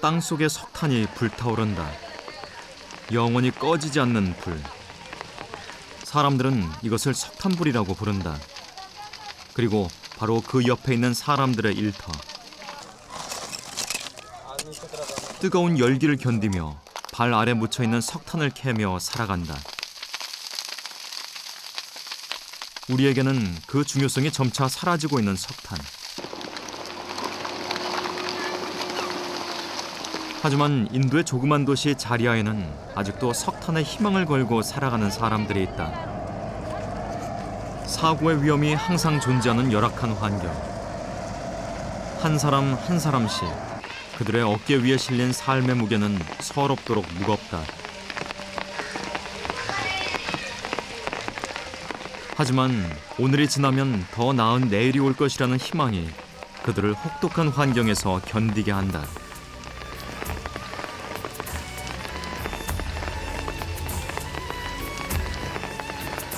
땅속의 석탄이 불타오른다. 영원히 꺼지지 않는 불. 사람들은 이것을 석탄불이라고 부른다. 그리고 바로 그 옆에 있는 사람들의 일터. 뜨거운 열기를 견디며 발 아래 묻혀있는 석탄을 캐며 살아간다. 우리에게는 그 중요성이 점차 사라지고 있는 석탄. 하지만 인도의 조그만 도시 자리아에는 아직도 석탄에 희망을 걸고 살아가는 사람들이 있다. 사고의 위험이 항상 존재하는 열악한 환경. 한 사람 한 사람씩 그들의 어깨 위에 실린 삶의 무게는 서럽도록 무겁다. 하지만 오늘이 지나면 더 나은 내일이 올 것이라는 희망이 그들을 혹독한 환경에서 견디게 한다.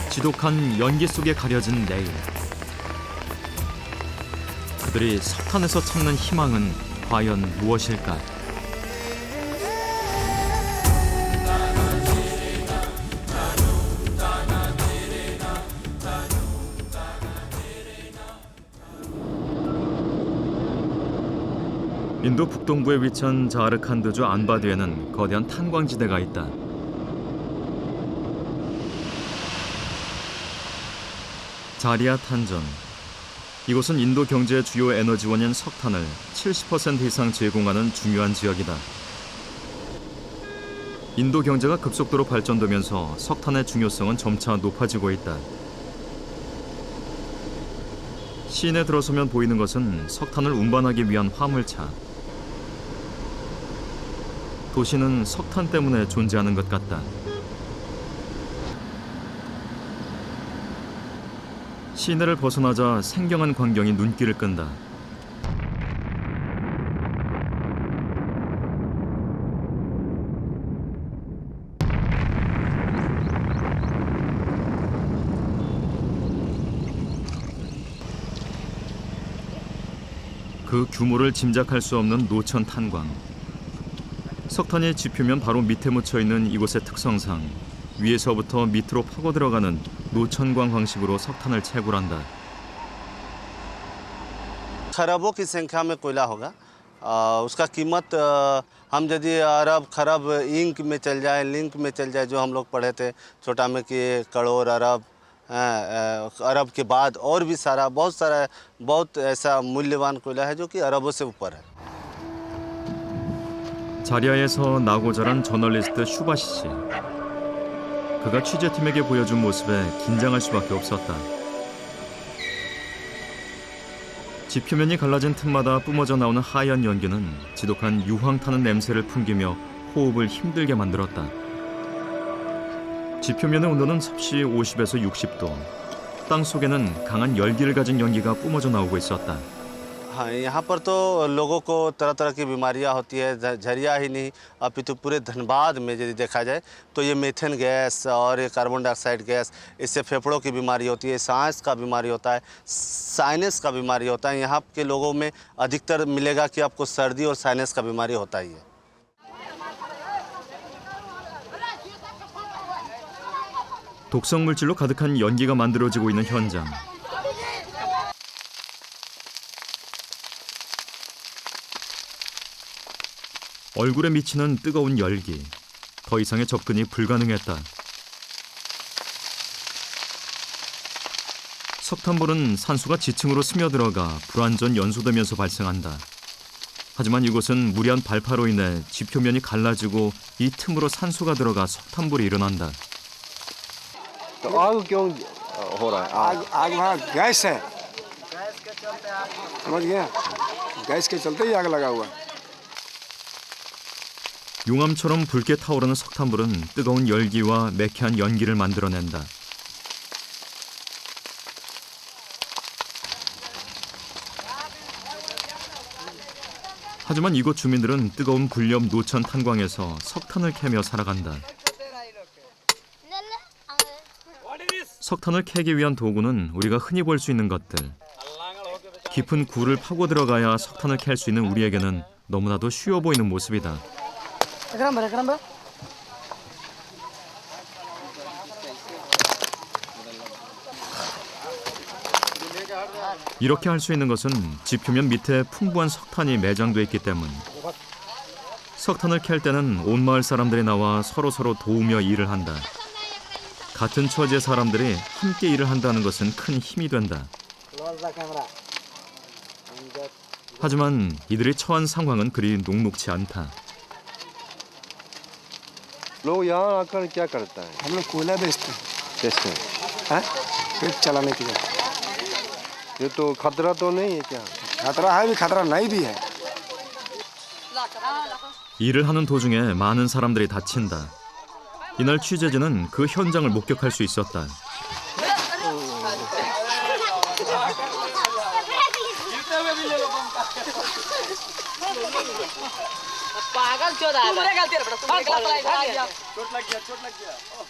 지독한 연기 속에 가려진 내일. 그들이 석탄에서 찾는 희망은 과연 무엇일까? 인도 북동부에 위치한 자르칸드주 안바드에는 거대한 탄광지대가 있다. 자리아 탄전. 이곳은 인도 경제의 주요 에너지원인 석탄을 70% 이상 제공하는 중요한 지역이다. 인도 경제가 급속도로 발전되면서 석탄의 중요성은 점차 높아지고 있다. 시내 들어서면 보이는 것은 석탄을 운반하기 위한 화물차. 도시는 석탄 때문에 존재하는 것 같다. 시내를 벗어나자 생경한 광경이 눈길을 끈다. 그 규모를 짐작할 수 없는 노천 탄광. 석탄이 지표면 바로 밑에 묻혀있는 이곳의 특성상 위에서부터 밑으로 파고 들어가는 노천광 방식으로 석탄을 채굴한다. खरबों की संख्या में कोयला होगा। उसका कीमत हम यदि अरब खरब इंक में चल जाए, लिंक में चल जाए, जो हम लोग पढ़े थे छोटा में कि करोड़ अरब के बाद और भी सारा बहुत ऐसा मूल्यवान कोयला है जो कि अरबों से ऊपर है। 자리아에서 나고 자란 저널리스트 슈바시 씨. 그가 취재팀에게 보여준 모습에 긴장할 수밖에 없었다. 지표면이 갈라진 틈마다 뿜어져 나오는 하얀 연기는 지독한 유황 타는 냄새를 풍기며 호흡을 힘들게 만들었다. 지표면의 온도는 섭씨 50에서 60도. 땅 속에는 강한 열기를 가진 연기가 뿜어져 나오고 있었다. हाँ, यहाँ पर तो लोगों को तरह तरह की बीमारियाँ होती है, झरिया ही नहीं अपितु पूरे धनबाद में यदि देखा जाए तो ये मीथेन गैस और ये कार्बन डाइऑक्साइड गैस, इससे फेफड़ों की बीमारी होती है, सांस का बीमारी होता है, साइनस का बीमारी होता है। यहाँ के लोगों में अधिकतर मिलेगा कि आपको सर्दी और साइनस का बीमारी होता ही है। 독성 물질로 가득한 연기가 만들어지고 있는 현장. 얼굴에 미치는 뜨거운 열기. 더 이상의 접근이 불가능했다. 석탄불은 산소가 지층으로 스며들어가 불완전 연소되면서 발생한다. 하지만 이곳은 무리한 발파로 인해 지표면이 갈라지고 이 틈으로 산소가 들어가 석탄불이 일어난다. आग क्यों हो रहा है? आग वहाँ गैस है, समझ गया? गैस के चलते ही आग लगा हुआ है। 용암처럼 붉게 타오르는 석탄불은 뜨거운 열기와 매캐한 연기를 만들어낸다. 하지만 이곳 주민들은 뜨거운 불염 노천 탄광에서 석탄을 캐며 살아간다. 석탄을 캐기 위한 도구는 우리가 흔히 볼 수 있는 것들. 깊은 굴을 파고 들어가야 석탄을 캘 수 있는 우리에게는 너무나도 쉬워 보이는 모습이다. 이렇게 할 수 있는 것은 지표면 밑에 풍부한 석탄이 매장돼 있기 때문. 석탄을 캘 때는 온 마을 사람들이 나와 서로 도우며 일을 한다. 같은 처지의 사람들이 함께 일을 한다는 것은 큰 힘이 된다. 하지만 이들이 처한 상황은 그리 녹록지 않다. लोग यहाँ आकर क्या करता है? हम लोग कोयला बेचते हैं। बेचते हैं। हैं? पेट चलाने के लिए। ये तो खतरा तो नहीं है क्या? खतरा है भी, खतरा नहीं भी है। 일을 하는 도중에 많은 사람들이 다친다. 이날 취재진은 그 현장을 목격할 수 있었다.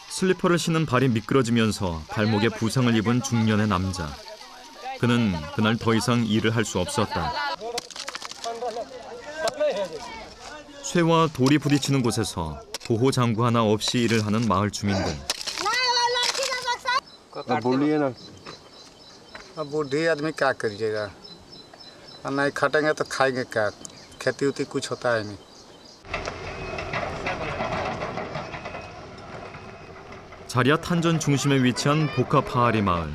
슬리퍼를 신은 발이 미끄러지면서 발목에 부상을 입은 중년의 남자. 그는 그날 더 이상 일을 할 수 없었다. 쇠와 돌이 부딪히는 곳에서 보호 장구 하나 없이 일을 하는 마을 주민들. अब बोलिए ना। अब बूढ़ी आदमी क्या करिएगा, और नहीं खटेंगे तो खाएंगे क्या, खेती उती कुछ होता है नहीं। 자리아 탄전 중심에 위치한 보카파아리 마을.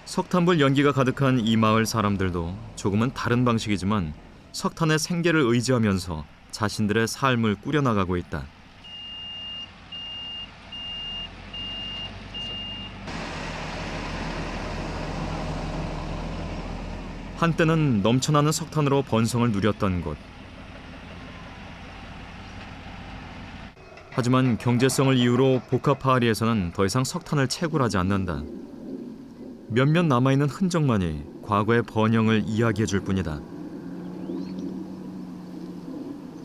석탄불 연기가 가득한 이 마을 사람들도 조금은 다른 방식이지만 석탄의 생계를 의지하면서 자신들의 삶을 꾸려나가고 있다. 한때는 넘쳐나는 석탄으로 번성을 누렸던 곳. 하지만 경제성을 이유로 보카파아리에서는 더 이상 석탄을 채굴하지 않는다. 몇몇 남아있는 흔적만이 과거의 번영을 이야기해줄 뿐이다.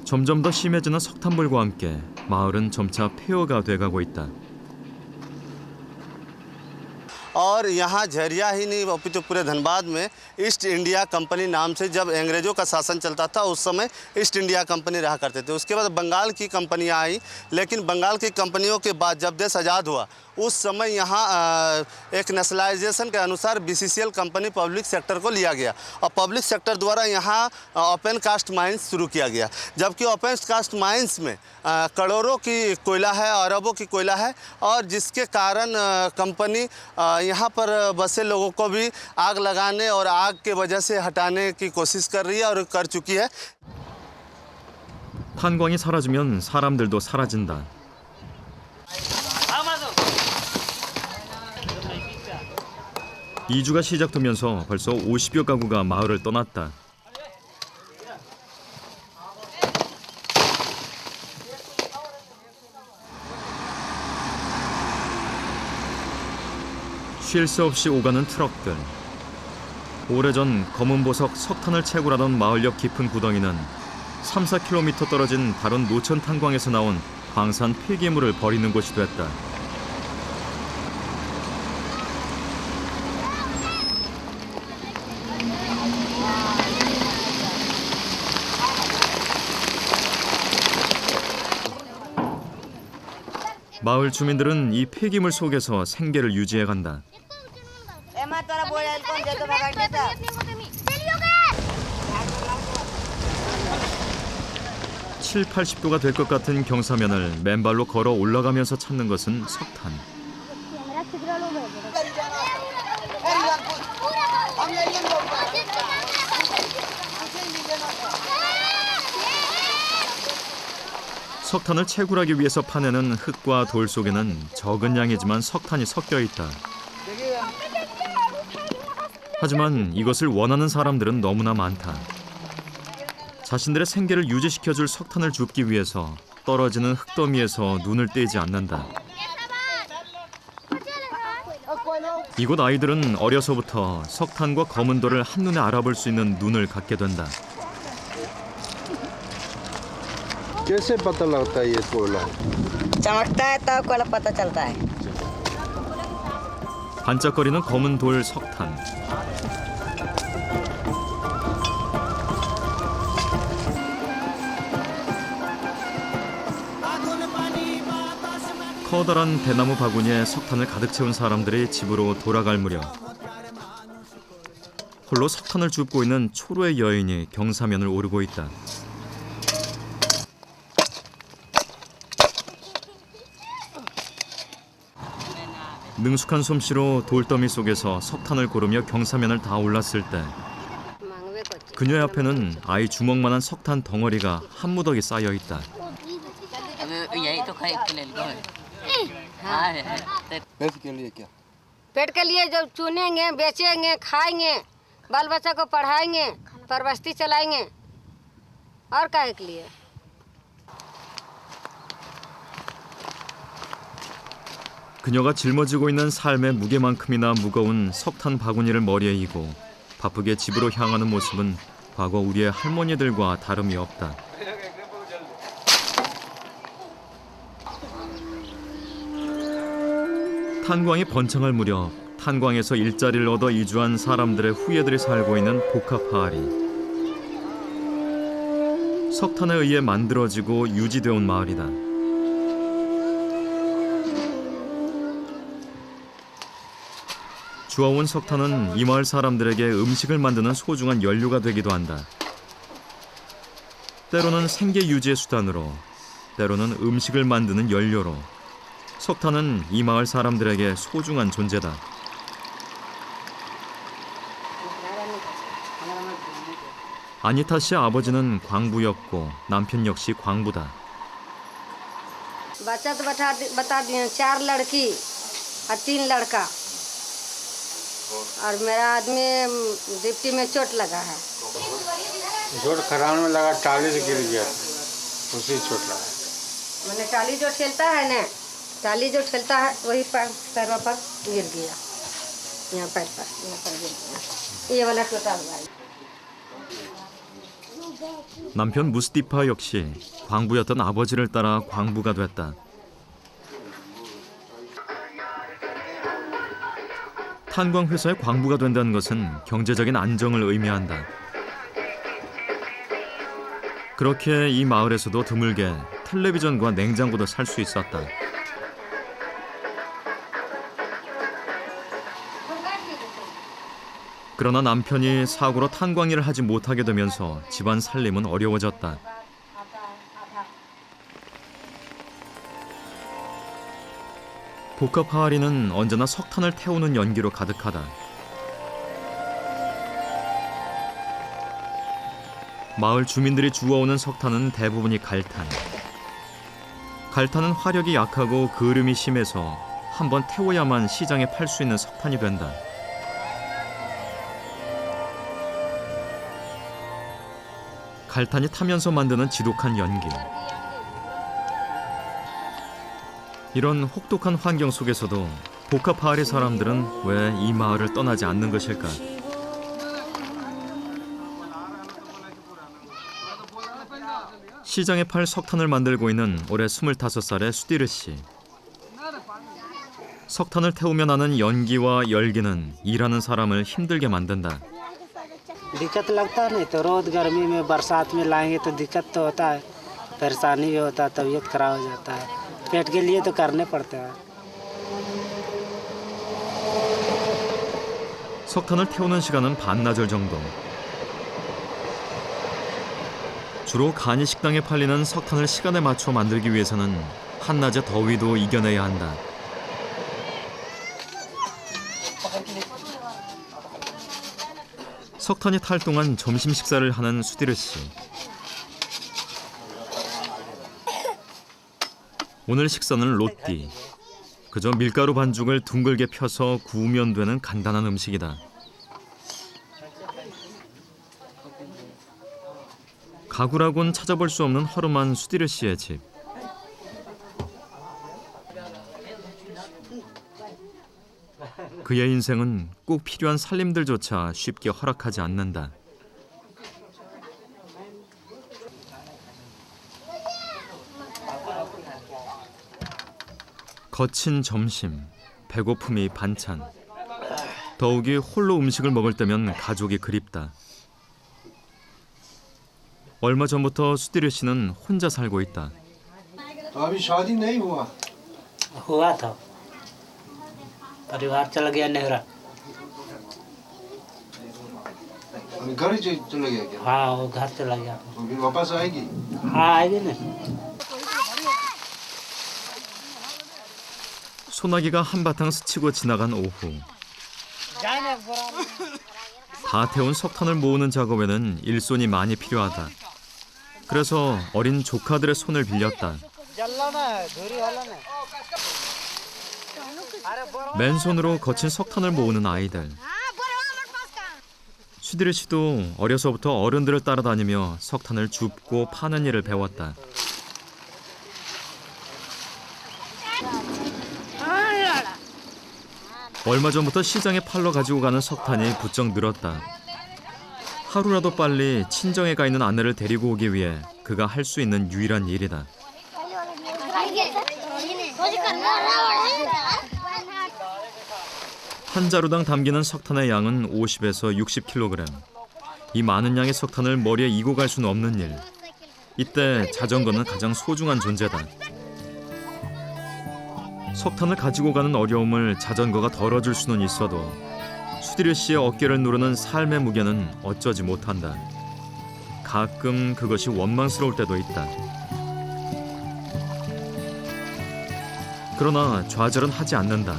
점점 더 심해지는 석탄불과 함께 마을은 점차 폐허가 돼가고 있다. और यहाँ झरिया ही नहीं अपितु पूरे धनबाद में ईस्ट इंडिया कंपनी नाम से जब अंग्रेज़ों का शासन चलता था उस समय ईस्ट इंडिया कंपनी रहा करते थे। उसके बाद बंगाल की कंपनियाँ आई, लेकिन बंगाल की कंपनियों के बाद जब देश आज़ाद हुआ उस समय यहाँ एक नेशनलाइजेशन के अनुसार बीसीसीएल कंपनी पब्लिक सेक्टर को लिया गया और पब्लिक सेक्टर द्वारा यहाँ ओपन कास्ट माइंस शुरू किया गया। जबकि ओपन कास्ट माइंस में करोड़ों की कोयला है, अरबों की कोयला है और जिसके कारण कंपनी यहाँ पर बसे लोगों को भी आग लगाने और आग के वजह से हटाने की कोशिश कर रही है और कर चुकी है। 탄광이 사라지면 사람들도 사라진다. 이주가 시작되면서 벌써 50여 가구가 마을을 떠났다. 쉴 새 없이 오가는 트럭들. 오래전 검은 보석 석탄을 채굴하던 마을 옆 깊은 구덩이는 3-4km 떨어진 다른 노천 탄광에서 나온 방산 폐기물을 버리는 곳이 됐다. 마을 주민들은 이 폐기물 속에서 생계를 유지해간다. 70-80도가 될 것 같은 경사면을 맨발로 걸어 올라가면서 찾는 것은 석탄. 석탄을 채굴하기 위해서 파내는 흙과 돌 속에는 적은 양이지만 석탄이 섞여 있다. 하지만 이것을 원하는 사람들은 너무나 많다. 자신들의 생계를 유지시켜줄 석탄을 줍기 위해서 떨어지는 흙더미에서 눈을 떼지 않는다. 이곳 아이들은 어려서부터 석탄과 검은 돌을 한눈에 알아볼 수 있는 눈을 갖게 된다. कैसे पता लगता है ये कोयला? चमकता है तब कोयला पता चलता है। 반짝거리는 검은 돌 석탄. 커다란 대나무 바구니에 석탄을 가득 채운 사람들이 집으로 돌아갈 무렵 홀로 석탄을 줍고 있는 초로의 여인이 경사면을 오르고 있다. 능숙한 솜씨로 돌더미 속에서 석탄을 고르며 경사면을 다 올랐을 때 그녀의 앞에는 아이 주먹만한 석탄 덩어리가 한 무더기 쌓여 있다. यही तो खाए के लिए हाँ पैसे के लिए क्या? पेट के लिए जब चुनेंगे बेचेंगे खाएंगे बाल बच्चा को पढ़ाएंगे परवस्ती चलाएंगे और काहे के लिए 그녀가 짊어지고 있는 삶의 무게만큼이나 무거운 석탄 바구니를 머리에 이고 바쁘게 집으로 향하는 모습은 과거 우리의 할머니들과 다름이 없다. 탄광이 번창할 무렵 탄광에서 일자리를 얻어 이주한 사람들의 후예들이 살고 있는 보카파알이 석탄에 의해 만들어지고 유지되어 온 마을이다. 주워온 석탄은 이 마을 사람들에게 음식을 만드는 소중한 연료가 되기도 한다. 때로는 생계 유지의 수단으로, 때로는 음식을 만드는 연료로 석탄은 이 마을 사람들에게 소중한 존재다. 아니타 씨의 아버지는 광부였고 남편 역시 광부다. बच्चा तो बता दिए 4 लड़की और 3 लड़का और मेरा आदमी डिप्टी में चोट लगा है जोड़ खरान में लगा टाली से गिर गया उसी चोट लगा मैंने टाली जो ठेलता है ना टाली जो ठेलता है वही पैरों पर गिर गया यहाँ पैर पर गिर गया ये वाला टूटा हुआ है 남편 무스티파 역시 광부였던 아버지를 따라 광부가 됐다. 탄광 회사의 광부가 된다는 것은 경제적인 안정을 의미한다. 그렇게 이 마을에서도 드물게 텔레비전과 냉장고도 살 수 있었다. 그러나 남편이 사고로 탄광 일을 하지 못하게 되면서 집안 살림은 어려워졌다. 보카파알이는 언제나 석탄을 태우는 연기로 가득하다. 마을 주민들이 주워오는 석탄은 대부분이 갈탄. 갈탄은 화력이 약하고 그름이 심해서 한번 태워야만 시장에 팔 수 있는 석탄이 된다. 갈탄이 타면서 만드는 지독한 연기. 이런 혹독한 환경 속에서도 보카파알의 사람들은 왜 이 마을을 떠나지 않는 것일까? 시장에 팔 석탄을 만들고 있는 올해 25살의 수디르 씨. 석탄을 태우며 나는 연기와 열기는 일하는 사람을 힘들게 만든다. दिक्कत लगता नहीं तो रोज गर्मी में बरसात में लाएंगे तो दिक्कत तो होता है परेशानी भी होता है तबीयत खराब हो जाता है पेट के लिए तो करने पड़ता है 석탄을 태우는 시간은 반나절 정도. 주로 간이 식당에 팔리는 석탄을 시간에 맞춰 만들기 위해서는 한낮의 더위도 이겨내야 한다. 석탄이 탈 동안 점심 식사를 하는 수디르 씨. 오늘 식사는 로띠. 그저 밀가루 반죽을 둥글게 펴서 구우면 되는 간단한 음식이다. 가구라곤 찾아볼 수 없는 허름한 수디르 씨의 집. 그의 인생은 꼭 필요한 살림들조차 쉽게 허락하지 않는다. 거친 점심, 배고픔이 반찬. 더욱이 홀로 음식을 먹을 때면 가족이 그립다. 얼마 전부터 수디르 씨는 혼자 살고 있다. तो अभी शादी नहीं हुआ हुआ था, परिवार चला गया नेहरा। अभी घर ही चले गया क्या? हाँ वो घर चला गया। अभी वापस आएगी? हाँ आएगी ना। 소나기가 한바탕 스치고 지나간 오후. 다 태운 석탄을 모으는 작업에는 일손이 많이 필요하다. 그래서 어린 조카들의 손을 빌렸다. 맨손으로 거친 석탄을 모으는 아이들. 슈디르 씨도 어려서부터 어른들을 따라다니며 석탄을 줍고 파는 일을 배웠다. 얼마 전부터 시장에 팔러 가지고 가는 석탄이 부쩍 늘었다. 하루라도 빨리 친정에 가 있는 아내를 데리고 오기 위해 그가 할 수 있는 유일한 일이다. 한 자루당 담기는 석탄의 양은 50에서 60kg. 이 많은 양의 석탄을 머리에 이고 갈 수는 없는 일. 이때 자전거는 가장 소중한 존재다. 석탄을 가지고 가는 어려움을 자전거가 덜어줄 수는 있어도 슈디르 씨의 어깨를 누르는 삶의 무게는 어쩌지 못한다. 가끔 그것이 원망스러울 때도 있다. 그러나 좌절은 하지 않는다.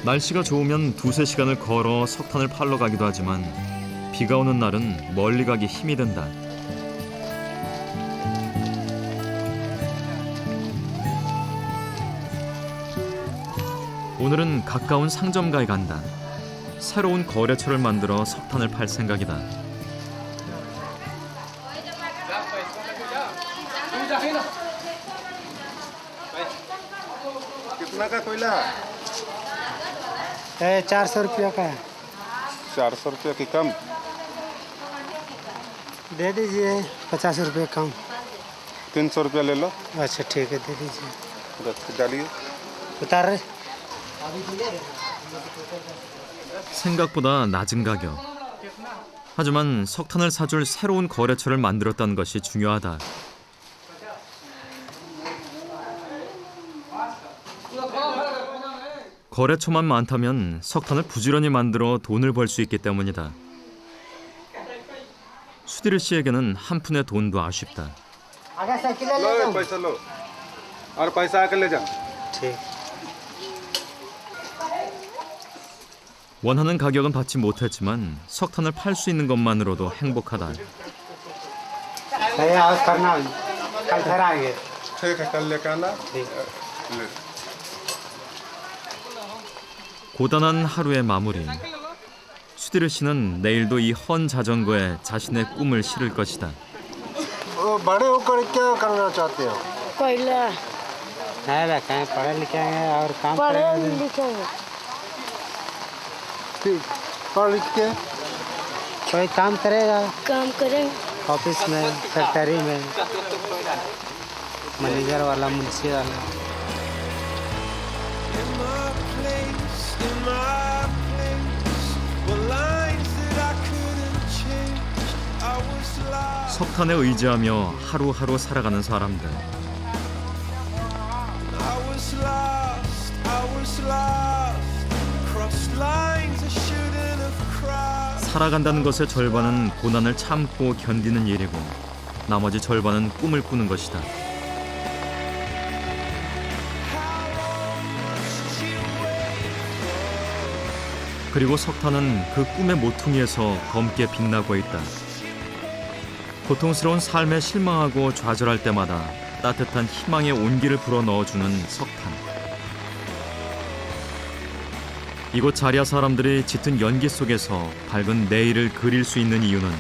날씨가 좋으면 2-3시간을 걸어 석탄을 팔러 가기도 하지만 비가 오는 날은 멀리 가기 힘이 든다. 오늘은 가까운 상점가에 간다. 새로운 거래처를 만들어 석탄을 팔 생각이다. कितना का कोयला? 400 रुपया का है। 400 रुपया की कम? दे दीजिए 50 रुपये कम। 300 रुपया ले लो। अच्छा ठीक है दे दीजिए। डालिए। उतार रहे। 생각보다 낮은 가격. 하지만 석탄을 사줄 새로운 거래처를 만들었다는 것이 중요하다. 거래처만 많다면 석탄을 부지런히 만들어 돈을 벌 수 있기 때문이다. 슈디르 씨에게는 한 푼의 돈도 아쉽다. लो पैसा लो और पैसा आकर ले जा। ठीक। 원하는 가격은 받지 못했지만 석탄을 팔 수 있는 것만으로도 행복하다. नहीं आज करना कल फिर आएंगे। ठीक है कल लेकर आना। ठीक। ले। 고단한 하루의 마무리. 슈디르 씨는 내일도 이 헌 자전거에 자신의 꿈을 실을 것이다. बड़े होकर क्या करना चाहते हो? कोयला नहीं रखें पढ़े लिखेंगे और काम पढ़े करेंगे। लिखेंगे पढ़ लिख के कोई काम करेगा काम करेंगे ऑफिस में, फैक्ट्री में, मैनेजर वाला, मुंशी वाला। 석탄에 의지하며 하루하루 살아가는 사람들. 살아간다는 것의 절반은 고난을 참고 견디는 일이고 나머지 절반은 꿈을 꾸는 것이다. 그리고 석탄은 그 꿈의 모퉁이에서 검게 빛나고 있다. 고통스러운 삶에 실망하고 좌절할 때마다 따뜻한 희망의 온기를 불어넣어주는 석탄. 이곳 자리아 사람들이 짙은 연기 속에서 밝은 내일을 그릴 수 있는 이유는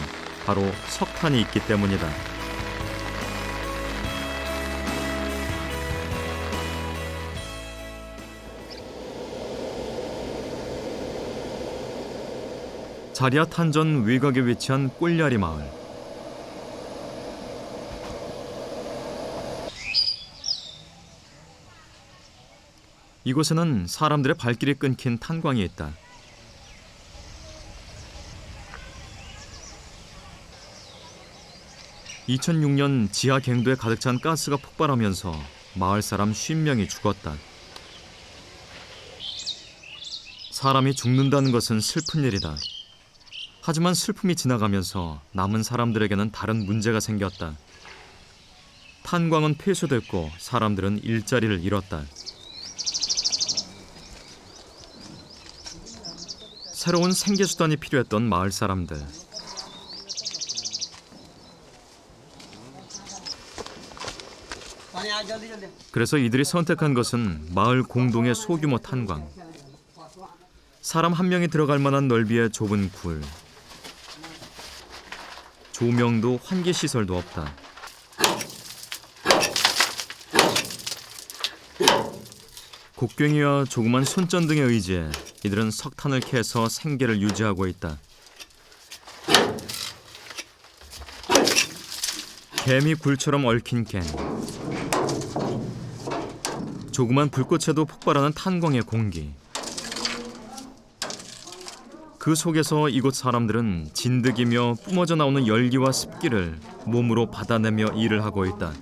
바로 석탄이 있기 때문이다. 자리아 탄전 외곽에 위치한 꼴야리 마을. 이곳에는 사람들의 발길이 끊긴 탄광이 있다. 2006년 지하 갱도에 가득 찬 가스가 폭발하면서 마을 사람 50명이 죽었다. 사람이 죽는다는 것은 슬픈 일이다. 하지만 슬픔이 지나가면서 남은 사람들에게는 다른 문제가 생겼다. 탄광은 폐쇄됐고 사람들은 일자리를 잃었다. 새로운 생계수단이 필요했던 마을 사람들. 그래서 이들이 선택한 것은 마을 공동의 소규모 탄광. 사람 한 명이 들어갈 만한 넓이의 좁은 굴. 조명도 환기시설도 없다. 곡괭이와 조그만 손전등에 의지해 이들은 석탄을 캐서 생계를 유지하고 있다. 개미 굴처럼 얽힌 갱. 조그만 불꽃에도 폭발하는 탄광의 공기. 그 속에서 이곳 사람들은 진드기며 뿜어져 나오는 열기와 습기를 몸으로 받아내며 일을 하고 있다.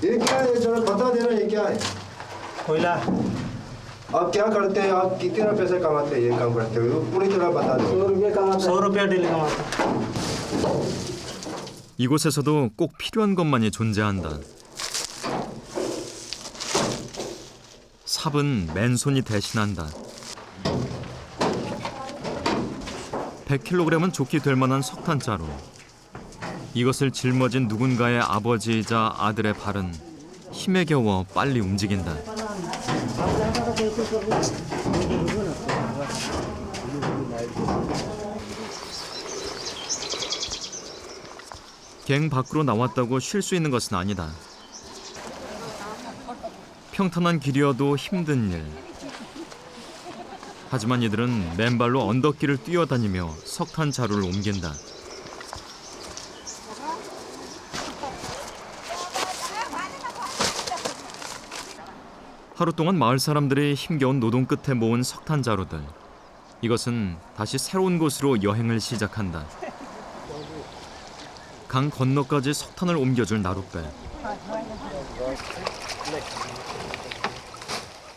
ये क्या है जरा बता देना ये क्या है कोयला आप क्या करते हैं आप कितना पैसे कमाते हैं ये काम करते हुए पूरी तरह बता दो 100 डेली कमाता। 이곳에서도 꼭 필요한 것만이 존재한다. 삽은 맨손이 대신한다. 100kg은 좋게 될 만한 석탄자루. 이것을 짊어진 누군가의 아버지이자 아들의 발은 힘에 겨워 빨리 움직인다. 갱 밖으로 나왔다고 쉴 수 있는 것은 아니다. 평탄한 길이어도 힘든 일. 하지만 이들은 맨발로 언덕길을 뛰어다니며 석탄 자루를 옮긴다. 하루 동안 마을 사람들이 힘겨운 노동 끝에 모은 석탄 자루들. 이것은 다시 새로운 곳으로 여행을 시작한다. 강 건너까지 석탄을 옮겨줄 나룻배.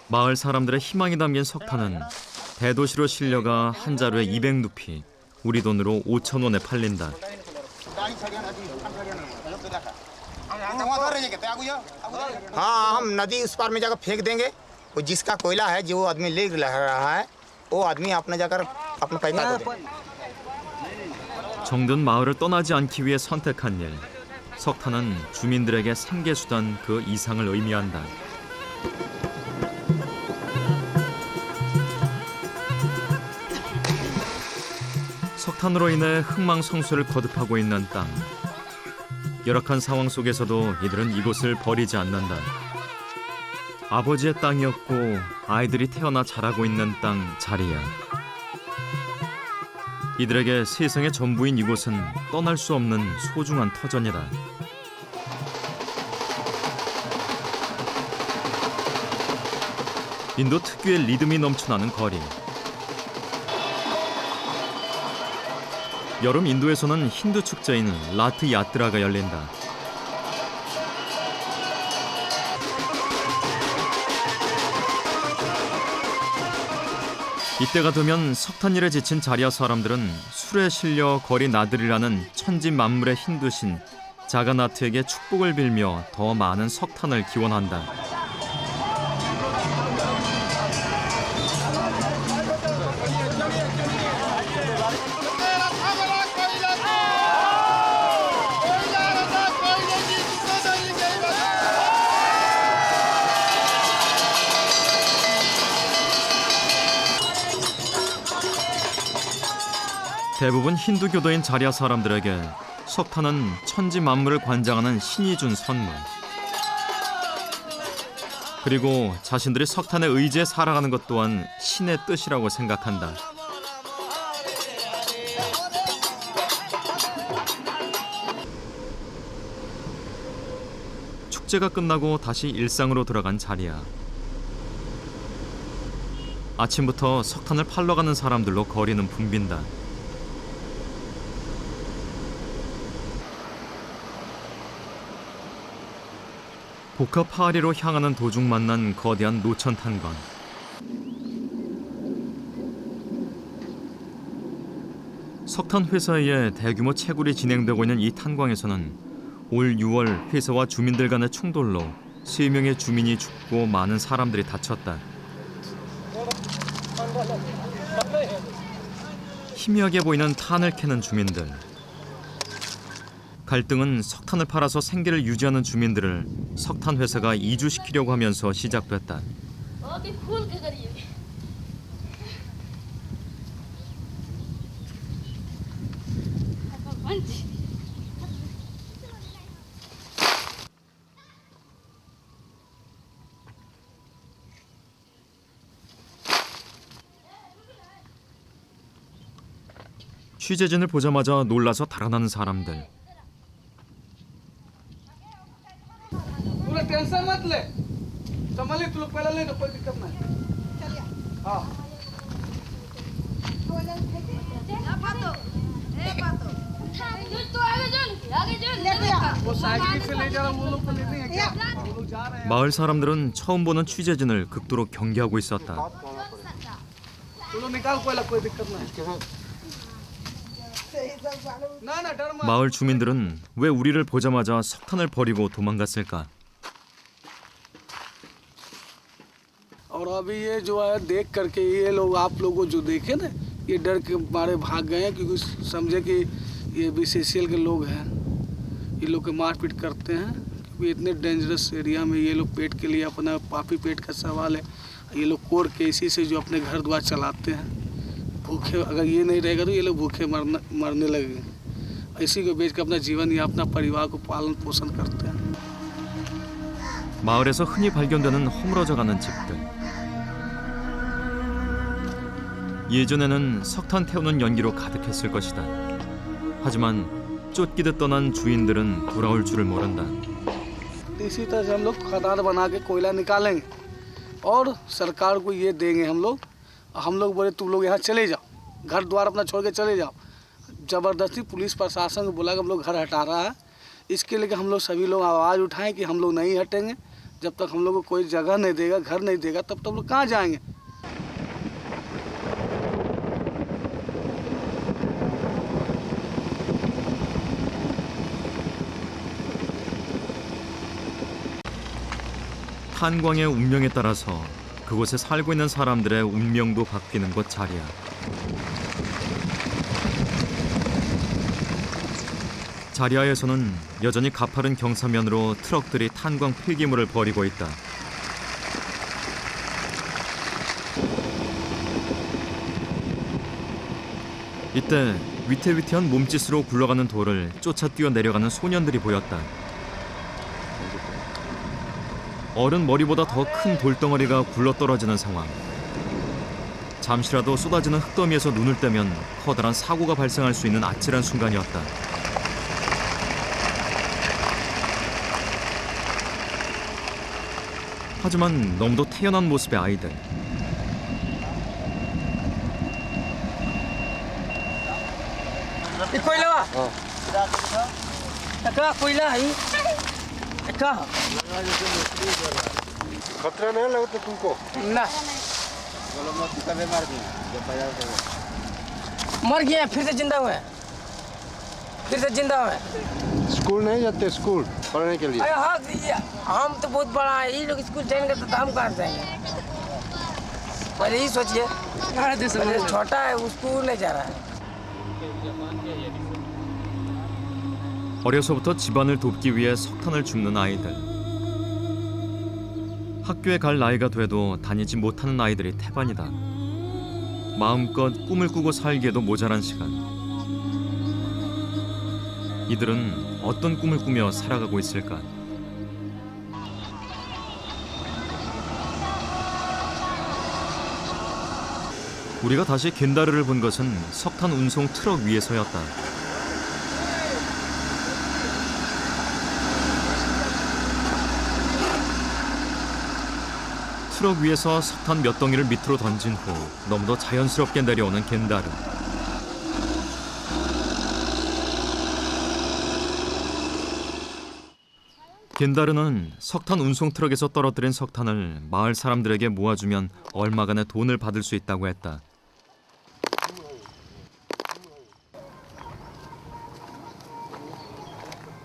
마을 사람들의 희망이 담긴 석탄은 대도시로 실려가 한 자루에 200루피, 우리 돈으로 5,000원에 팔린다. हाँ हम नदी उस पार में जाकर फेंक देंगे वो जिसका कोयला है जो आदमी ले रहा है वो आदमी अपने जाकर अपना पैसा दे देगा। 정든 마을을 떠나지 않기 위해 선택한 일. 석탄은 주민들에게 생계수단 그 이상을 의미한다. 석탄으로 인해 흥망성쇠를 거듭하고 있는 땅. 열악한 상황 속에서도 이들은 이곳을 버리지 않는다. 아버지의 땅이었고 아이들이 태어나 자라고 있는 땅 자리야. 이들에게 세상의 전부인 이곳은 떠날 수 없는 소중한 터전이다. 인도 특유의 리듬이 넘쳐나는 거리. 여름 인도에서는 힌두 축제인 라트 야트라가 열린다. 이때가 되면 석탄일에 지친 자리아 사람들은 술에 실려 거리 나들이라는 천지만물의 힌두신 자가나트에게 축복을 빌며 더 많은 석탄을 기원한다. 대부분 힌두교도인 자리아 사람들에게 석탄은 천지 만물을 관장하는 신이 준 선물. 그리고 자신들이 석탄에 의지해 살아가는 것 또한 신의 뜻이라고 생각한다. 축제가 끝나고 다시 일상으로 돌아간 자리아. 아침부터 석탄을 팔러 가는 사람들로 거리는 붐빈다. 복합 파리로 향하는 도중 만난 거대한 노천 탄광. 석탄 회사에 대규모 채굴이 진행되고 있는 이 탄광에서는 올 6월 회사와 주민들 간의 충돌로 3명의 주민이 죽고 많은 사람들이 다쳤다. 희미하게 보이는 탄을 캐는 주민들. 갈등은 석탄을 팔아서 생계를 유지하는 주민들을 석탄 회사가 이주시키려고 하면서 시작됐다. 취재진을 보자마자 놀라서 달아나는 사람들. टेंशन मत ले संभाल ले तू लोग पहले ले तो कोई दिक्कत नहीं हाँ वो साइकिल से ले जा रहा वो लोग को लेते हैं क्या वो लोग जा रहे हैं 마을 사람들은 처음 보는 취재진을 극도로 경계하고 있었다. तू लोग निकाल कोई दिक्कत नहीं ना ना डर मत 마을 주민들은 왜 우리를 보자마자 석탄을 버리고 도망갔을까? और अभी ये जो है देख करके ये लोग आप लोगों जो देखे ना ये डर के मारे भाग गए हैं क्योंकि समझे कि ये BCCL के लोग हैं ये लोग के मारपीट करते हैं क्योंकि इतने डेंजरस एरिया में ये लोग पेट के लिए अपना पापी पेट का सवाल है ये लोग कोर के इसी से जो अपने घर द्वार चलाते हैं भूखे अगर ये नहीं रहेगा तो ये लोग भूखे मरने लगेंगे इसी को बेच कर अपना जीवन या अपना परिवार को पालन पोषण करते हैं 마을에서 흔히 발견되는 허물어져가는 집들. 예전에는 석탄 태우는 연기로 가득했을 것이다. 하지만 쫓기듯 떠난 주인들은 돌아올 줄을 모른다. इसी तरह से हम लोग खदान बना के कोयला निकालेंगे और सरकार को ये देंगे हम लोग बोले तुम लोग यहाँ चले जाओ घर द्वार अपना छोड़ के चले जाओ ज़बरदस्ती पुलिस प्रशासन को बोला कि हम लोग घर हटा रहा है इसके लिए हम लोग सभी लोग आवाज़ उठाएं कि हम लोग नहीं हटेंगे जब तक हम लोग को कोई जगह नहीं देगा घर नहीं देगा तब तक हम लोग कहाँ जाएंगे 탄광의 운명에 따라서 그곳에 살고 있는 사람들의 운명도 바뀌는 곳 자리야. 자리아에서는 여전히 가파른 경사면으로 트럭들이 탄광 폐기물을 버리고 있다. 이때 위태위태한 몸짓으로 굴러가는 돌을 쫓아 뛰어 내려가는 소년들이 보였다. 어른 머리보다 더 큰 돌덩어리가 굴러떨어지는 상황. 잠시라도 쏟아지는 흙더미에서 눈을 떼면 커다란 사고가 발생할 수 있는 아찔한 순간이었다. 하지만 너무도 태연한 모습의 아이들. कोयला कोयला है खतरा नहीं लगता तुमको? ना मर गया फिर से जिंदा हुआ है स्कूल नहीं जाते स्कूल पढ़ने के लिए? अरे हाँ हम तो बहुत बड़ा है ये लोग स्कूल जाएंगे तो हम कहाँ जाएंगे पहले ही सोचिए छोटा है वो स्कूल नहीं जा रहा है 어려서부터 집안을 돕기 위해 석탄을 줍는 아이들. 학교에 갈 나이가 돼도 다니지 못하는 아이들이 태반이다. 마음껏 꿈을 꾸고 살기에도 모자란 시간. 이들은 어떤 꿈을 꾸며 살아가고 있을까? 우리가 다시 겐다르를 본 것은 석탄 운송 트럭 위에서였다. 트럭 위에서 석탄 몇 덩이를 밑으로 던진 후 너무도 자연스럽게 내려오는 겐다르. 겐다르는 석탄 운송 트럭에서 떨어뜨린 석탄을 마을 사람들에게 모아주면 얼마간의 돈을 받을 수 있다고 했다.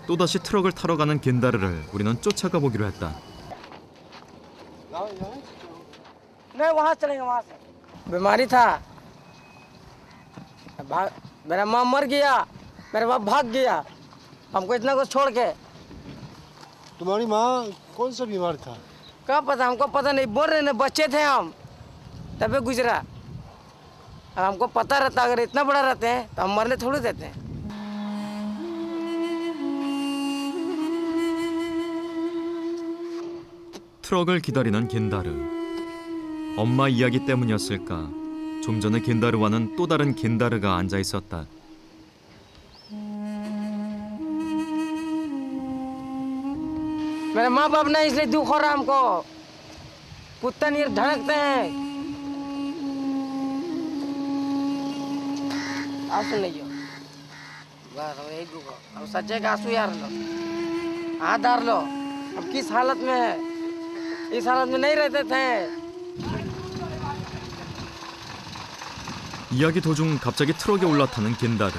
또다시 트럭을 타러 가는 겐다르를 우리는 쫓아가 보기로 했다. नहीं वहाँ चलेंगे वहाँ से बीमारी था मेरा माँ मर गया मेरा बाप भाग गया हमको इतना कुछ छोड़ के तुम्हारी माँ कौन सा बीमार था? क्या पता हमको पता नहीं बोल रहे ना बच्चे थे हम तभी गुजरा अब हमको पता रहता अगर इतना बड़ा रहते हैं तो हम मरने थोड़ी देते हैं 트럭을 기다리는 겐다르. 엄마 이야기 때문이었을까? 좀 전에 겐다르와는 또 다른 겐다르가 앉아 있었다. मेरे माँ बाप नहीं इसलिए दुख हो रहा हमको कुत्ता नहीं धड़कते हैं आंसू नहीं हो बस हम यही दुख हो अब सच्चे का आंसू यार लो हाथ डाल लो अब किस हालत में है इस हालत में नहीं रहते थे 이야기 도중 갑자기 트럭에 올라타는 겐다르.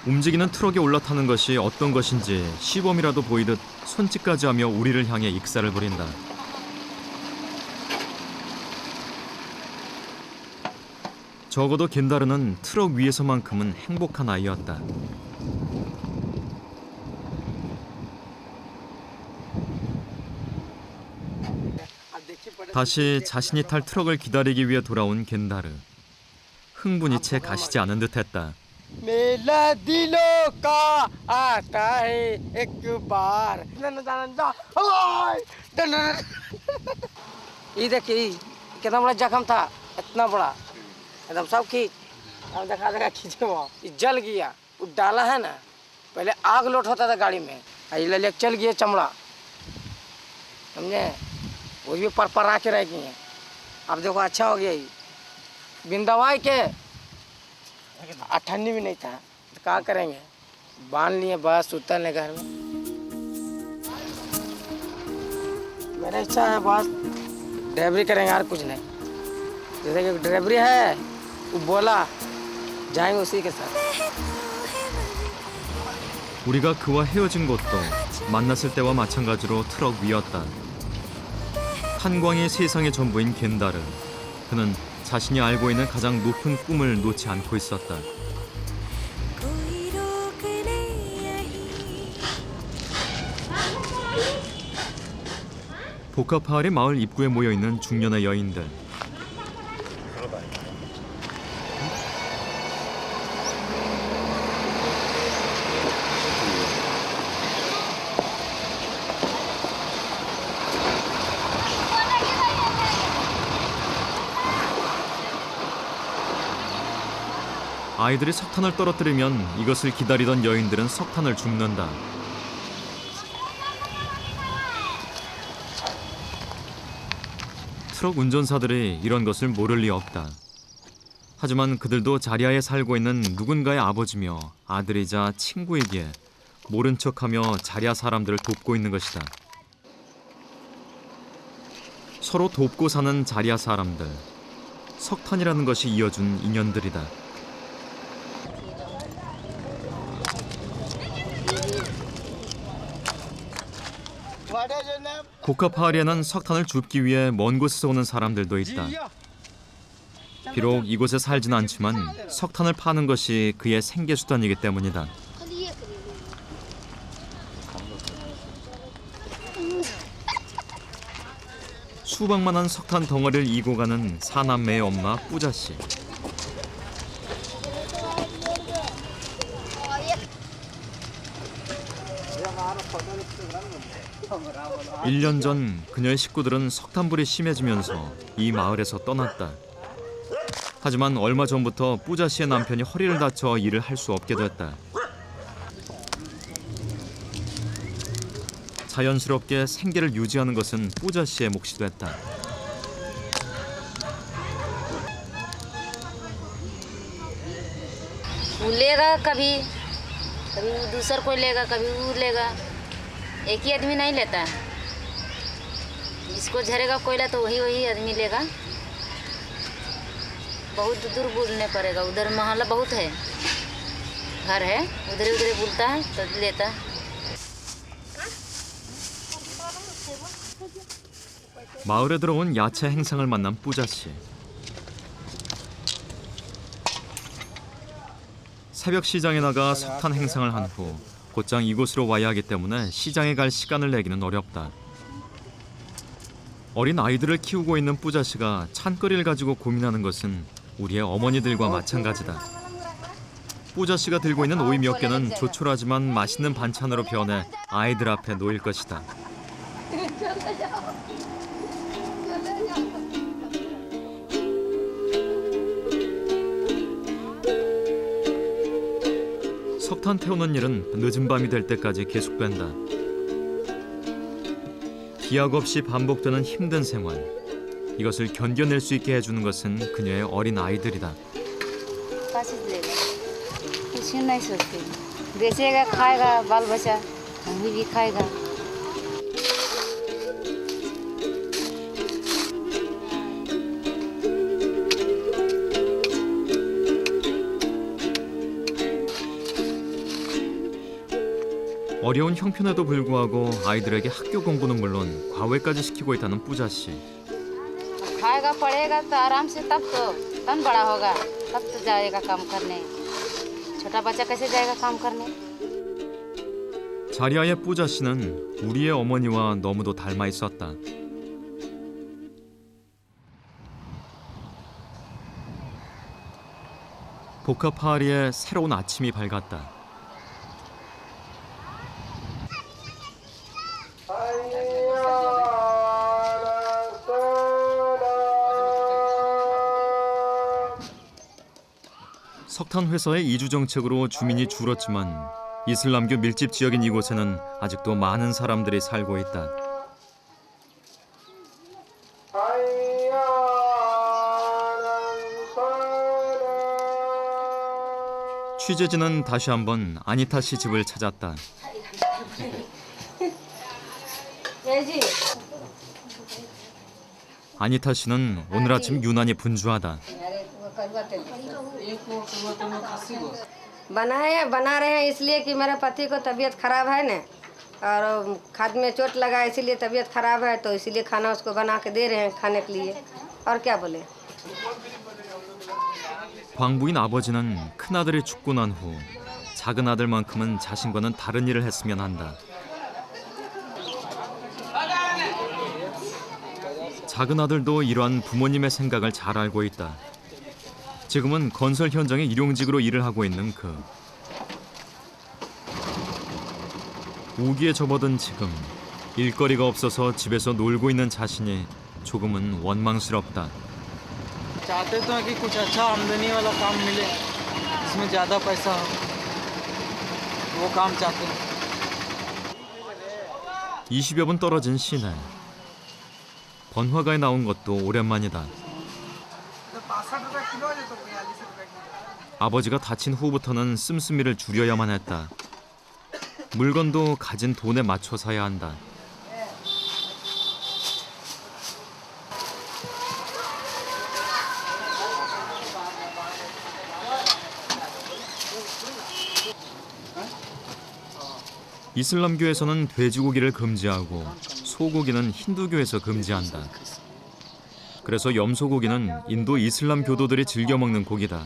움직이는 트럭에 올라타는 것이 어떤 것인지 시범이라도 보이듯 손짓까지 하며 우리를 향해 익사를 벌인다. 적어도 겐다르는 트럭 위에서만큼은 행복한 아이였다. 다시 자신이 탈 트럭을 기다리기 위해 돌아온 겐다르. 흥분이 채 가시지 않은 듯했다. मेला दिलों का आता है एक बार ये देखिए कितना बड़ा जख्म था इतना बड़ा एकदम सब खींच अब देखा देखा खींचे वो ये जल गया वो डाला है ना पहले आग लोट होता था गाड़ी में ये ले चल गया चमड़ा समझे वो भी पर आके रह गई है अब देखो अच्छा हो गया ये बिन दवाई के ठंडी भी नहीं था तो क्या करेंगे बांध लिए बस उतरने घर में मेरा इच्छा है बस ड्राइवरी करेंगे और कुछ नहीं जैसे कि ड्राइवरी है वो बोला जाएंगे उसी के साथ 우리가 그와 헤어진 것도 만났을 때와 마찬가지로 트럭 위였다. 탄광이 세상의 전부인 겐다르. 그는 자신이 알고 있는 가장 높은 꿈을 놓지 않고 있었다. 보카파알의 마을 입구에 모여있는 중년의 여인들. 아이들이 석탄을 떨어뜨리면 이것을 기다리던 여인들은 석탄을 줍는다. 트럭 운전사들이 이런 것을 모를 리 없다. 하지만 그들도 자리아에 살고 있는 누군가의 아버지며 아들이자 친구이기에 모른 척하며 자리아 사람들을 돕고 있는 것이다. 서로 돕고 사는 자리아 사람들. 석탄이라는 것이 이어준 인연들이다. 보카파알에는 석탄을 줍기 위해 먼 곳에서 오는 사람들도 있다. 비록 이곳에 살진 않지만 석탄을 파는 것이 그의 생계수단이기 때문이다. 수박만한 석탄 덩어리를 이고 가는 사남매의 엄마 뿌자씨. 1년 전 그녀의 식구들은 석탄불이 심해지면서 이 마을에서 떠났다. 하지만 얼마 전부터 뿌자 씨의 남편이 허리를 다쳐 일을 할 수 없게 됐다. 자연스럽게 생계를 유지하는 것은 뿌자 씨의 몫이 됐다. वो लेगा कभी कभी वो दूसर कोई लेगा, कभी वो लेगा, एक ही आदमी नहीं लेता है। जिसको झरेगा कोयला तो वही आदमी लेगा। बहुत दूर बुलने पड़ेगा, उधर मोहल्ला बहुत है, घर है, उधर बुलता है तो लेता है। 마을에 들어온 야채 행상을 만난 뿌자 씨. 새벽 시장에 나가 석탄 행상을 한 후 곧장 이곳으로 와야 하기 때문에 시장에 갈 시간을 내기는 어렵다. 어린 아이들을 키우고 있는 뿌자 씨가 찬거리를 가지고 고민하는 것은 우리의 어머니들과 마찬가지다. 뿌자 씨가 들고 있는 오이 몇 개는 조촐하지만 맛있는 반찬으로 변해 아이들 앞에 놓일 것이다. 석탄 태우는 일은 늦은 밤이 될 때까지 계속된다. 기약 없이 반복되는 힘든 생활. 이것을 견뎌낼 수 있게 해주는 것은 그녀의 어린 아이들이다. कुछ नहीं सोचते, बेचेगा खाएगा बाल बच्चा, हम भी खाएगा। 어려운 형편에도 불구하고 아이들에게 학교 공부는 물론 과외까지 시키고 있다는 뿌자 씨. खाएगा पढ़ेगा तो आराम से तब बड़ा होगा, तब तो जाएगा काम करने। छोटा बच्चा कैसे जाएगा काम करने? 자리아의 뿌자 씨는 우리의 어머니와 너무도 닮아 있었다. 보카파리의 새로운 아침이 밝았다. 석탄 회사의 이주 정책으로 주민이 줄었지만 이슬람교 밀집 지역인 이곳에는 아직도 많은 사람들이 살고 있다. 취재진은 다시 한번 아니타 씨 집을 찾았다. 아니타 씨는 오늘 아침 유난히 분주하다. बना रहे हैं इसलिए कि मेरे पति को तबीयत खराब है ना, और खाद में चोट लगा है इसीलिए तबीयत खराब है, तो इसीलिए खाना उसको बना के दे रहे हैं खाने के लिए। और क्या बोले? 광부인 아버지는 큰아들이 죽고 난 후 작은 아들만큼은 자신과는 다른 일을 했으면 한다. 작은 아들도 이러한 부모님의 생각을 잘 알고 있다. 지금은 건설 현장의 일용직으로 일을 하고 있는 그. 우기에 접어든 지금 일거리가 없어서 집에서 놀고 있는 자신이 조금은 원망스럽다. चाहते तो हैं कि कुछ अच्छा आमदनी वाला काम मिले, इसमें ज़्यादा पैसा हो, वो काम चाहते हैं। 20여 분 떨어진 시내. 번화가에 나온 것도 오랜만이다. 아버지가 다친 후부터는 씀씀이를 줄여야만 했다. 물건도 가진 돈에 맞춰 사야 한다. 이슬람교에서는 돼지고기를 금지하고 소고기는 힌두교에서 금지한다. 그래서 염소고기는 인도 이슬람 교도들이 즐겨 먹는 고기다.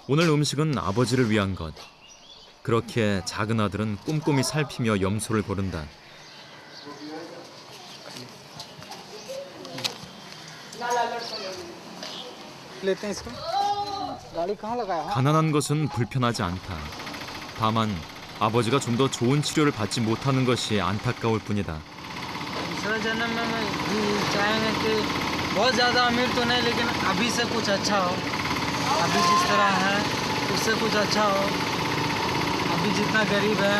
오늘 음식은 아버지를 위한 것. 그렇게 작은 아들은 꼼꼼히 살피며 염소를 고른다. 가난한 것은 불편하지 않다. 다만 아버지가 좀 더 좋은 치료를 받지 못하는 것이 안타까울 뿐이다. दूसरे जन्म में चाहेंगे कि बहुत ज़्यादा अमीर तो नहीं, लेकिन अभी से कुछ अच्छा हो, अभी जिस तरह है उससे कुछ अच्छा हो, अभी जितना गरीब है।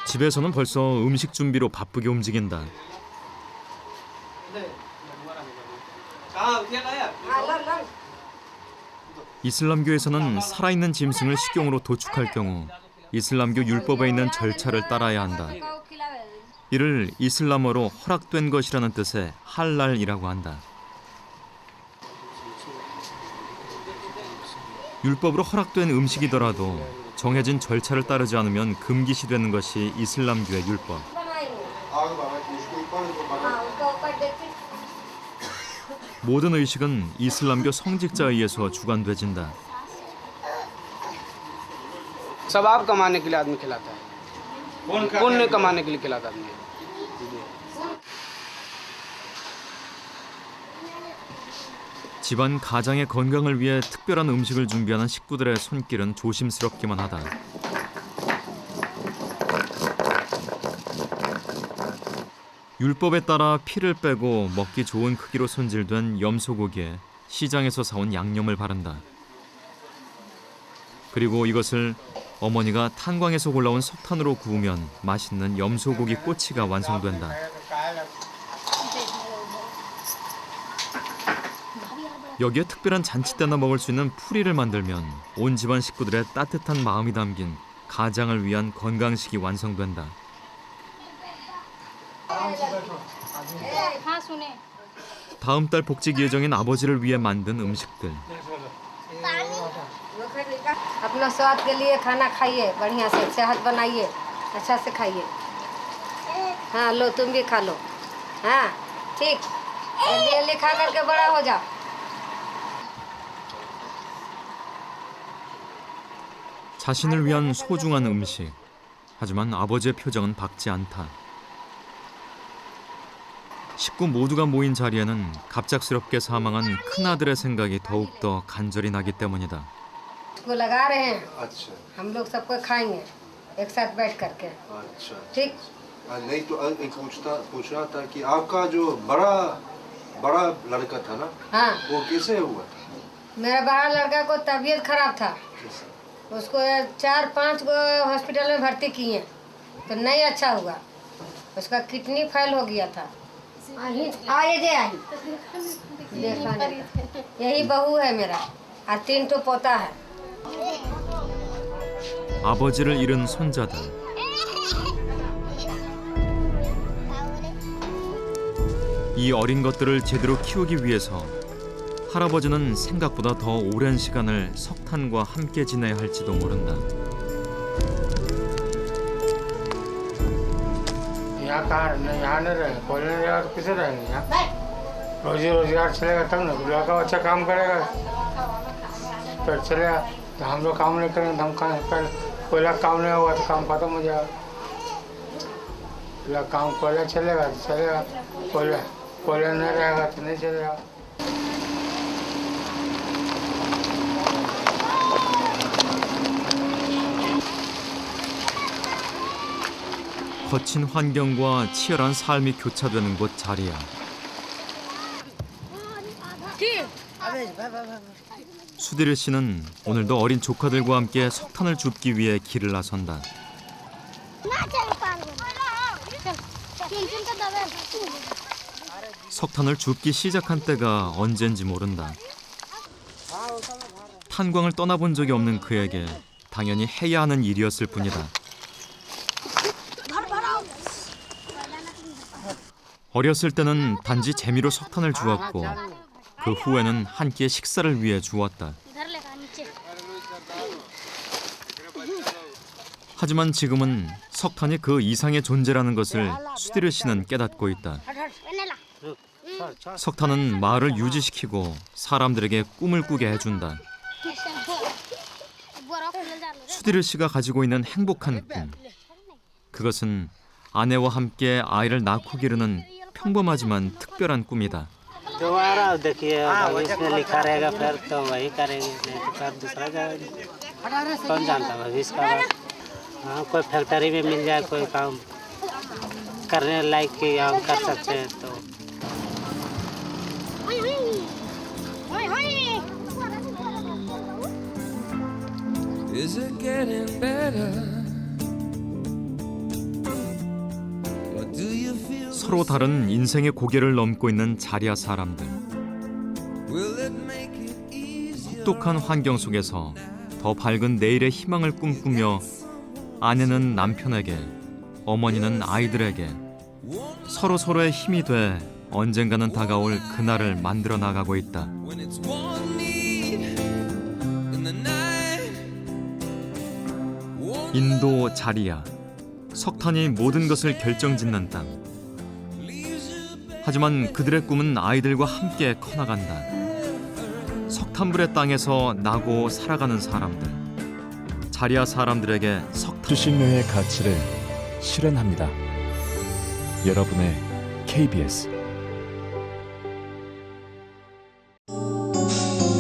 집에서는 벌써 음식 준비로 바쁘게 움직인다. 이슬람교에서는 살아있는 짐승을 식용으로 도축할 경우 이슬람교 율법에 있는 절차를 따라야 한다. 이를 이슬람어로 허락된 것이라는 뜻의 할랄이라고 한다. 율법으로 허락된 음식이더라도 정해진 절차를 따르지 않으면 금기시되는 것이 이슬람교의 율법. 모든 의식은 이슬람교 성직자에 의해서 주관되진다. सवाब कमाने के लिए आदमी खिलाता है, पुण्य कमाने के लिए खिलाता आदमी। 집안 가장의 건강을 위해 특별한 음식을 준비하는 식구들의 손길은 조심스럽기만 하다. 율법에 따라 피를 빼고 먹기 좋은 크기로 손질된 염소고기에 시장에서 사온 양념을 바른다. 그리고 이것을 어머니가 탄광에서 골라온 석탄으로 구우면 맛있는 염소고기 꼬치가 완성된다. 여기에 특별한 잔치 때나 먹을 수 있는 풀이를 만들면 온 집안 식구들의 따뜻한 마음이 담긴 가장을 위한 건강식이 완성된다. 다음 달 복직 예정인 아버지를 위해 만든 음식들. अपना स्वाद के लिए खाना खाइए, बढ़िया से सेहत बनाइए, अच्छा से खाइए। हाँ लो, तुम भी खा लो। हाँ ठीक, जल्दी जल्दी खा करके बड़ा हो जाओ। 자신을 위한 소중한 음식. 하지만 아버지의 표정은 밝지 않다. 식구 모두가 모인 자리에는 갑작스럽게 사망한 큰아들의 생각이 더욱더 간절히 나기 때문이다. इसको लगा रहे हैं, अच्छा हम लोग सबको खाएंगे एक साथ बैठ करके। अच्छा ठीक। नहीं तो एक पूछना था कि आपका जो बड़ा लड़का था ना, हाँ, वो कैसे हुआ था? मेरा बड़ा लड़का को तबीयत खराब था, उसको 4-5 गो हॉस्पिटल में भर्ती किए तो नहीं अच्छा हुआ, उसका किडनी फेल हो गया था। देखा नहीं, यही बहू है मेरा और 3 ठो पोता है। 아버지를 잃은 손자들. 이 어린 것들을 제대로 키우기 위해서 할아버지는 생각보다 더 오랜 시간을 석탄과 함께 지내야 할지도 모른다. यहाँ यहाँ नहीं रहे, कोई नहीं रहेगा तो किसे रहेंगे यहाँ? रोजी रोजगार चलेगा तब ना, लड़का अच्छा काम करेगा तो चलेगा। तो हम लोग काम नहीं करेंगे तो हम पहले कोयला काम नहीं होगा तो काम खत्म हो जाएगा। काम कोयला चलेगा तो चलेगा, कोयला नहीं रहेगा तो नहीं चलेगा। 거친 환경과 치열한 삶이 교차되는 곳 자리야. 수디르 씨는 오늘도 어린 조카들과 함께 석탄을 줍기 위해 길을 나선다. 석탄을 줍기 시작한 때가 언젠지 모른다. 탄광을 떠나본 적이 없는 그에게 당연히 해야 하는 일이었을 뿐이다. 어렸을 때는 단지 재미로 석탄을 주었고 그 후에는 한 끼의 식사를 위해 주었다. 하지만 지금은 석탄이 그 이상의 존재라는 것을 수디르 씨는 깨닫고 있다. 석탄은 마을을 유지시키고 사람들에게 꿈을 꾸게 해준다. 수디르 씨가 가지고 있는 행복한 꿈. 그것은 아내와 함께 아이를 낳고 기르는 평범하지만 특별한 꿈이다. दोबारा देखिए इसमें लिखा रहेगा फिर तो वही करेंगे, नहीं तो फिर दूसरा जाएगा। कौन जानता भविष्य का बात। हाँ, कोई फैक्ट्री में मिल जाए कोई काम करने लायक कि हम कर सकते हैं तो। Is it getting better? 서로 다른 인생의 고개를 넘고 있는 자리아 사람들. Will it make it easier? 혹독한 환경 속에서 더 밝은 내일의 희망을 꿈꾸며 아내는 남편에게, 어머니는 아이들에게 서로의 힘이 돼 언젠가는 다가올 그날을 만들어 나가고 있다. When it's one need in the night. 인도 자리야. 석탄이 모든 것을 결정짓는 땅. 하지만 그들의 꿈은 아이들과 함께 커나간다. 석탄불의 땅에서 나고 살아가는 사람들. 자리야 사람들에게 석탄 수신료의 가치를 실현합니다. 여러분의 KBS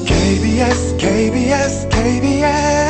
KBS, KBS, KBS.